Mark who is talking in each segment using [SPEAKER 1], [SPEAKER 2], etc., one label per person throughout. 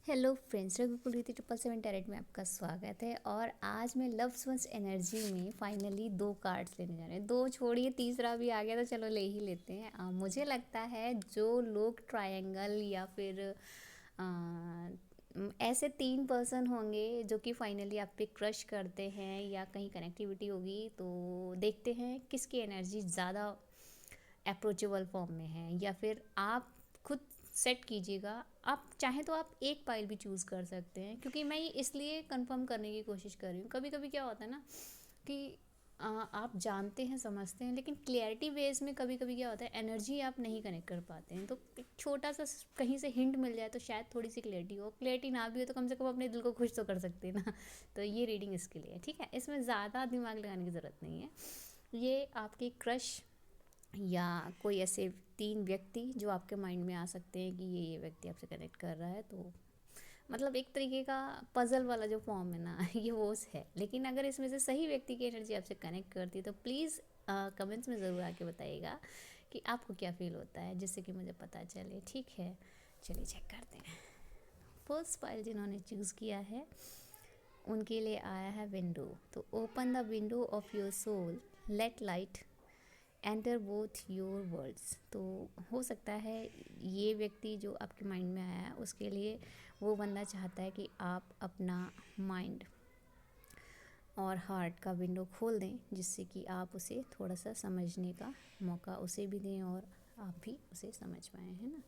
[SPEAKER 1] Hello friends, रघुकुल रीति 777 tarot में आपका स्वागत है। और आज मैं लव्स वंस एनर्जी में फाइनली 2 कार्ड्स लेने जा रहे हैं। 2 छोड़िए, तीसरा भी आ गया तो चलो ले ही लेते हैं। मुझे लगता है जो लोग ट्रायंगल या फिर ऐसे 3 पर्सन होंगे जो कि फाइनली आप पे क्रश करते हैं या कहीं कनेक्टिविटी होगी, तो देखते हैं किसकी एनर्जी ज़्यादा अप्रोचेबल फॉर्म में है। या फिर आप खुद सेट कीजिएगा। आप चाहें तो आप एक पाइल भी चूज़ कर सकते हैं, क्योंकि मैं ये इसलिए कंफर्म करने की कोशिश कर रही हूँ। कभी कभी क्या होता है ना कि आप जानते हैं, समझते हैं, लेकिन क्लियरिटी बेस में कभी कभी क्या होता है, एनर्जी आप नहीं कनेक्ट कर पाते हैं। तो एक छोटा सा कहीं से हिंट मिल जाए तो शायद थोड़ी सी क्लियरिटी हो। क्लियरिटी ना भी हो तो कम से कम अपने दिल को खुश तो कर सकते हैं ना। तो ये रीडिंग इसके लिए है, ठीक है। इसमें ज़्यादा दिमाग लगाने की ज़रूरत नहीं है। ये आपकी क्रश या कोई ऐसे 3 व्यक्ति जो आपके माइंड में आ सकते हैं कि ये व्यक्ति आपसे कनेक्ट कर रहा है। तो मतलब एक तरीके का पज़ल वाला जो फॉर्म है ना, ये वो है। लेकिन अगर इसमें से सही व्यक्ति की एनर्जी आपसे कनेक्ट करती है तो प्लीज़ कमेंट्स में ज़रूर आके बताइएगा कि आपको क्या फ़ील होता है, जिससे कि मुझे पता चले, ठीक है। चलिए चेक करते हैं। फर्स्ट फाइल जिन्होंने चूज़ किया है उनके लिए आया है विंडो। तो open the window of your soul, let light enter both your words. तो हो सकता है ये व्यक्ति जो आपके माइंड में आया है उसके लिए वो बंदा चाहता है कि आप अपना माइंड और हार्ट का विंडो खोल दें, जिससे कि आप उसे थोड़ा सा समझने का मौका उसे भी दें और आप भी उसे समझ पाएँ, है ना।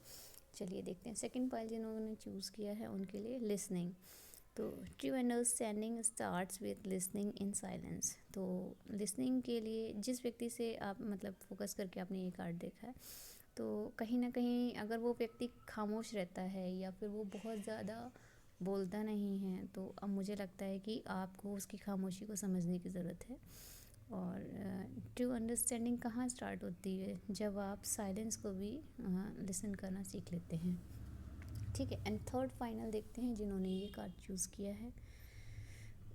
[SPEAKER 1] चलिए देखते हैं सेकंड पाइल जिन्होंने चूज़ किया है उनके लिए लिसनिंग। तो true understanding starts with listening in silence. तो लिसनिंग के लिए जिस व्यक्ति से आप मतलब फोकस करके आपने ये कार्ड देखा है, तो कहीं ना कहीं अगर वो व्यक्ति खामोश रहता है या फिर वो बहुत ज़्यादा बोलता नहीं है, तो अब मुझे लगता है कि आपको उसकी खामोशी को समझने की ज़रूरत है। और ट्रू अंडरस्टैंडिंग कहाँ स्टार्ट होती है, जब आप साइलेंस को भी लिसन करना सीख लेते हैं, ठीक है। एंड थर्ड फाइनल देखते हैं जिन्होंने ये कार्ड चूज़ किया है।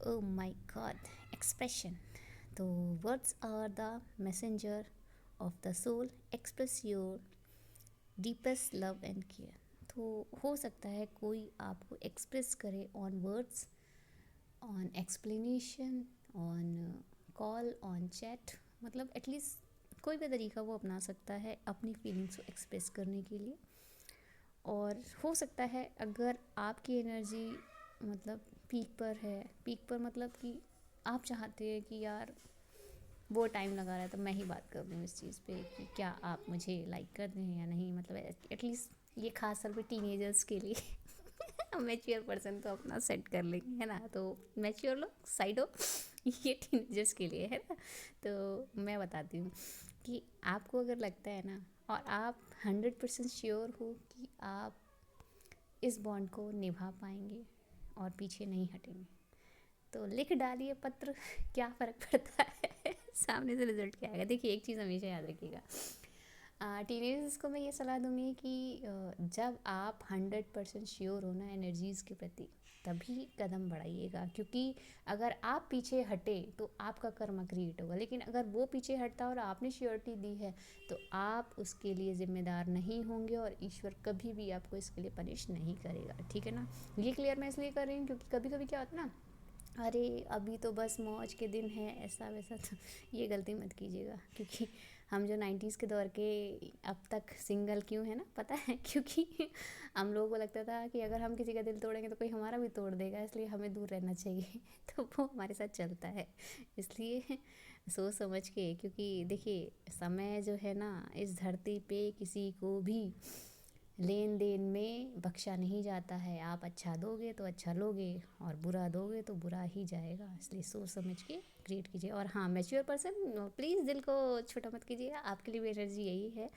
[SPEAKER 1] Oh my God, expression. तो words are the messenger of the soul, express your deepest love and care. तो हो सकता है कोई आपको एक्सप्रेस करे on words, on explanation, on call, on chat, मतलब एटलीस्ट कोई भी तरीका वो अपना सकता है अपनी फीलिंग्स को एक्सप्रेस करने के लिए। और हो सकता है अगर आपकी एनर्जी मतलब पीक पर है, पीक पर मतलब कि आप चाहते हैं कि यार वो टाइम लगा रहा है तो मैं ही बात कर दूँ इस चीज़ पे कि क्या आप मुझे लाइक कर रहे हैं या नहीं, मतलब एटलीस्ट ये खास तौर पे टीनेजर्स के लिए। मैच्योर पर्सन तो अपना सेट कर लेंगे, है ना। तो मैच्योर लोग साइड हो, ये टीनेजर्स के लिए है ना। तो मैं बताती हूँ कि आपको अगर लगता है ना और आप 100% श्योर हो कि आप इस बॉन्ड को निभा पाएंगे और पीछे नहीं हटेंगे, तो लिख डालिए पत्र। क्या फ़र्क पड़ता है, सामने से रिजल्ट क्या आएगा। देखिए एक चीज़ हमेशा याद रखिएगा, टीनेजर्स को मैं ये सलाह दूंगी कि जब आप 100% श्योर हो ना एनर्जीज़ के प्रति, तभी कदम बढ़ाइएगा। क्योंकि अगर आप पीछे हटे तो आपका कर्म क्रिएट होगा, लेकिन अगर वो पीछे हटता और आपने श्योरिटी दी है तो आप उसके लिए ज़िम्मेदार नहीं होंगे और ईश्वर कभी भी आपको इसके लिए पनिश नहीं करेगा, ठीक है ना। ये क्लियर मैं इसलिए कर रही हूँ क्योंकि कभी कभी क्या होता है ना, अरे अभी तो बस मौज के दिन है, ऐसा वैसा। तो ये गलती मत कीजिएगा, क्योंकि हम जो 90s के दौर के अब तक सिंगल क्यों है ना, पता है, क्योंकि हम लोगों को लगता था कि अगर हम किसी का दिल तोड़ेंगे तो कोई हमारा भी तोड़ देगा, इसलिए हमें दूर रहना चाहिए। तो वो हमारे साथ चलता है, इसलिए सोच समझ के। क्योंकि देखिए समय जो है ना इस धरती पे किसी को भी लेन देन में बख्शा नहीं जाता है। आप अच्छा दोगे तो अच्छा लोगे और बुरा दोगे तो बुरा ही जाएगा, इसलिए सोच समझ के क्रिएट कीजिए। और हाँ, मैच्योर पर्सन प्लीज़ दिल को छोटा मत कीजिएगा। आपके लिए भी एनर्जी यही है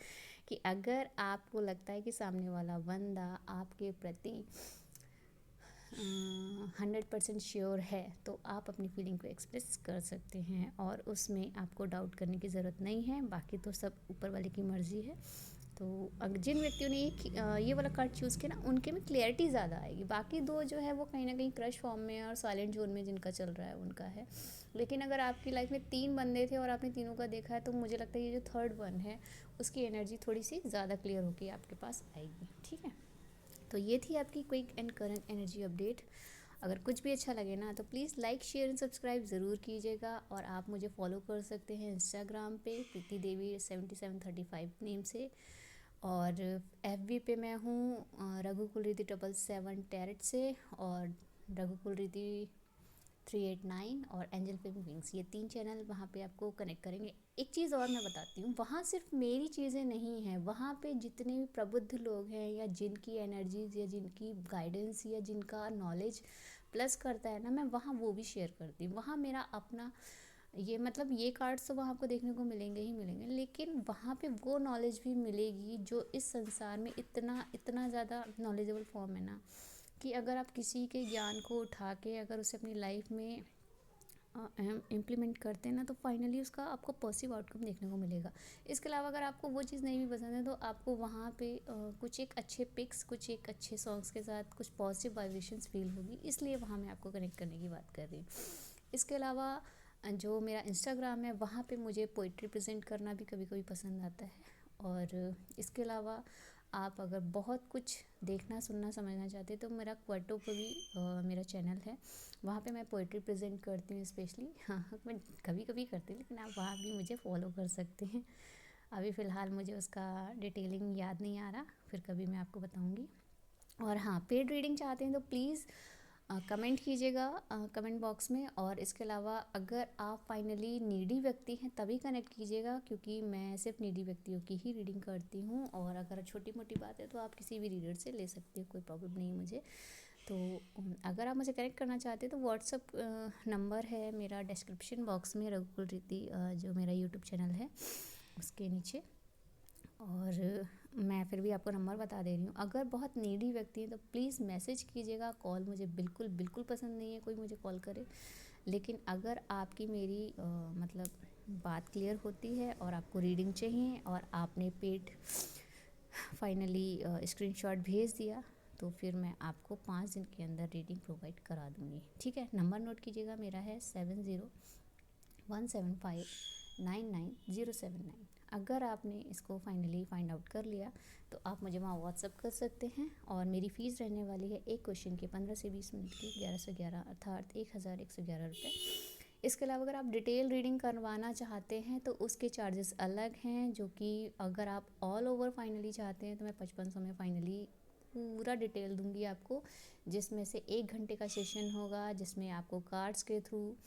[SPEAKER 1] कि अगर आपको लगता है कि सामने वाला बंदा आपके प्रति 100% श्योर है, तो आप अपनी फीलिंग को एक्सप्रेस कर सकते हैं और उसमें आपको डाउट करने की ज़रूरत नहीं है। बाकी तो सब ऊपर वाले की मर्ज़ी है। तो अगर जिन व्यक्तियों ने ये वाला कार्ड चूज़ किया ना, उनके में क्लियरिटी ज़्यादा आएगी। बाकी 2 जो है वो कहीं ना कहीं क्रश फॉर्म में और साइलेंट जोन में जिनका चल रहा है उनका है। लेकिन अगर आपकी लाइफ में 3 बंदे थे और आपने तीनों का देखा है, तो मुझे लगता है ये जो थर्ड वन है उसकी एनर्जी थोड़ी सी ज़्यादा क्लियर होकर आपके पास आएगी, ठीक है। तो ये थी आपकी quick and current energy update. अगर कुछ भी अच्छा लगे ना तो please like share and subscribe ज़रूर कीजिएगा। और आप मुझे फॉलो कर सकते हैं इंस्टाग्राम पे प्रीति देवी 7735 नेम से। और FB पे मैं हूँ रघुकुल रिद्धि 777 टैरेट से, और रघुकुल रिद्धि 389 और एंजल फिल्म विंग्स, ये 3 चैनल वहाँ पे आपको कनेक्ट करेंगे। एक चीज़ और मैं बताती हूँ, वहाँ सिर्फ मेरी चीज़ें नहीं हैं, वहाँ पे जितने भी प्रबुद्ध लोग हैं या जिनकी एनर्जीज या जिनकी गाइडेंस या जिनका नॉलेज प्लस करता है ना, मैं वहाँ वो भी शेयर करती हूँ। वहाँ मेरा अपना ये मतलब ये कार्ड्स तो वहाँ आपको देखने को मिलेंगे ही मिलेंगे, लेकिन वहाँ पे वो नॉलेज भी मिलेगी जो इस संसार में इतना इतना ज़्यादा नॉलेजेबल फॉर्म है ना, कि अगर आप किसी के ज्ञान को उठा के अगर उसे अपनी लाइफ में इम्प्लीमेंट करते हैं ना, तो फाइनली उसका आपको पॉजिटिव आउटकम देखने को मिलेगा। इसके अलावा अगर आपको वो चीज़ नहीं भी पसंद है तो आपको वहाँ पे कुछ एक अच्छे पिक्स, कुछ एक अच्छे सॉन्ग्स के साथ कुछ पॉजिटिव वाइब्रेशंस फील होगी, इसलिए वहाँ मैं आपको कनेक्ट करने की बात कर रही हूँ। इसके अलावा जो मेरा इंस्टाग्राम है वहाँ पे मुझे पोइट्री प्रेजेंट करना भी कभी कभी पसंद आता है। और इसके अलावा आप अगर बहुत कुछ देखना सुनना समझना चाहते हैं तो मेरा क्वाटो पर भी मेरा चैनल है, वहाँ पे मैं पोइट्री प्रेजेंट करती हूँ स्पेशली। हाँ, मैं कभी कभी करती हूँ, लेकिन आप वहाँ भी मुझे फॉलो कर सकते हैं। अभी फ़िलहाल मुझे उसका डिटेलिंग याद नहीं आ रहा, फिर कभी मैं आपको बताऊँगी। और हाँ, पेड रीडिंग चाहते हैं तो प्लीज़ कमेंट कीजिएगा कमेंट बॉक्स में। और इसके अलावा अगर आप फाइनली नीडी व्यक्ति हैं तभी कनेक्ट कीजिएगा, क्योंकि मैं सिर्फ नीडी व्यक्तियों की ही रीडिंग करती हूँ। और अगर छोटी मोटी बात है तो आप किसी भी रीडर से ले सकते हो, कोई प्रॉब्लम नहीं है मुझे। तो अगर आप मुझे कनेक्ट करना चाहते हैं तो व्हाट्सअप नंबर है मेरा डिस्क्रिप्शन बॉक्स में, रघुकुल रिद्धि जो मेरा यूट्यूब चैनल है उसके नीचे। और मैं फिर भी आपको नंबर बता दे रही हूँ। अगर बहुत नीडी व्यक्ति है तो प्लीज़ मैसेज कीजिएगा, कॉल मुझे बिल्कुल बिल्कुल पसंद नहीं है कोई मुझे कॉल करे। लेकिन अगर आपकी मेरी मतलब बात क्लियर होती है और आपको रीडिंग चाहिए और आपने पेड फाइनली स्क्रीनशॉट भेज दिया, तो फिर मैं आपको 5 दिन के अंदर रीडिंग प्रोवाइड करा दूँगी। ठीक है, नंबर नोट कीजिएगा, मेरा है 7017599079। अगर आपने इसको फाइनली फाइंड आउट कर लिया तो आप मुझे वहाँ व्हाट्सअप कर सकते हैं। और मेरी फ़ीस रहने वाली है एक क्वेश्चन की 15 से 20 मिनट की 1111, अर्थात 1111 रुपये। इसके अलावा अगर आप डिटेल रीडिंग करवाना चाहते हैं तो उसके चार्जेस अलग हैं, जो कि अगर आप ऑल ओवर फाइनली चाहते हैं तो मैं 5500 में फाइनली पूरा डिटेल दूंगी आपको, जिसमें से 1 घंटे का सेशन होगा, जिसमें आपको कार्ड्स के थ्रू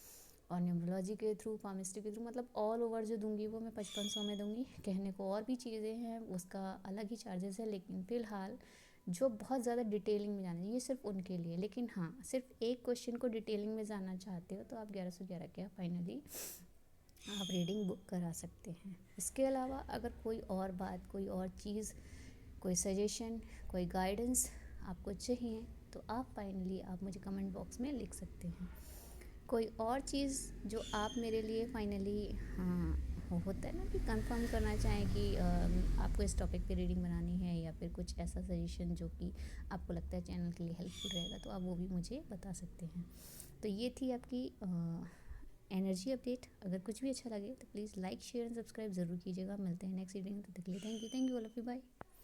[SPEAKER 1] और न्यूमरोलॉजी के थ्रू, पामिस्ट्री के थ्रू, मतलब ऑल ओवर जो दूंगी वो मैं 5500 में दूंगी। कहने को और भी चीज़ें हैं, उसका अलग ही चार्जेस है, लेकिन फ़िलहाल जो बहुत ज़्यादा डिटेलिंग में जाना ये सिर्फ उनके लिए। लेकिन हाँ, सिर्फ एक क्वेश्चन को डिटेलिंग में जानना चाहते हो तो आप 1111 के फाइनली आप रीडिंग बुक करा सकते हैं। इसके अलावा अगर कोई और बात, कोई और चीज़, कोई सजेशन, कोई गाइडेंस आपको चाहिए तो आप फाइनली आप मुझे कमेंट बॉक्स में लिख सकते हैं। कोई और चीज़ जो आप मेरे लिए फाइनली, हाँ, होता है ना कि कंफर्म करना चाहें कि आपको इस टॉपिक पे रीडिंग बनानी है, या फिर कुछ ऐसा सजेशन जो कि आपको लगता है चैनल के लिए हेल्पफुल रहेगा, तो आप वो भी मुझे बता सकते हैं। तो ये थी आपकी एनर्जी अपडेट। अगर कुछ भी अच्छा लगे तो please like share and subscribe ज़रूर कीजिएगा। मिलते हैं नेक्स्ट रीडिंग में, तब तक के लिए thank you all of you, bye.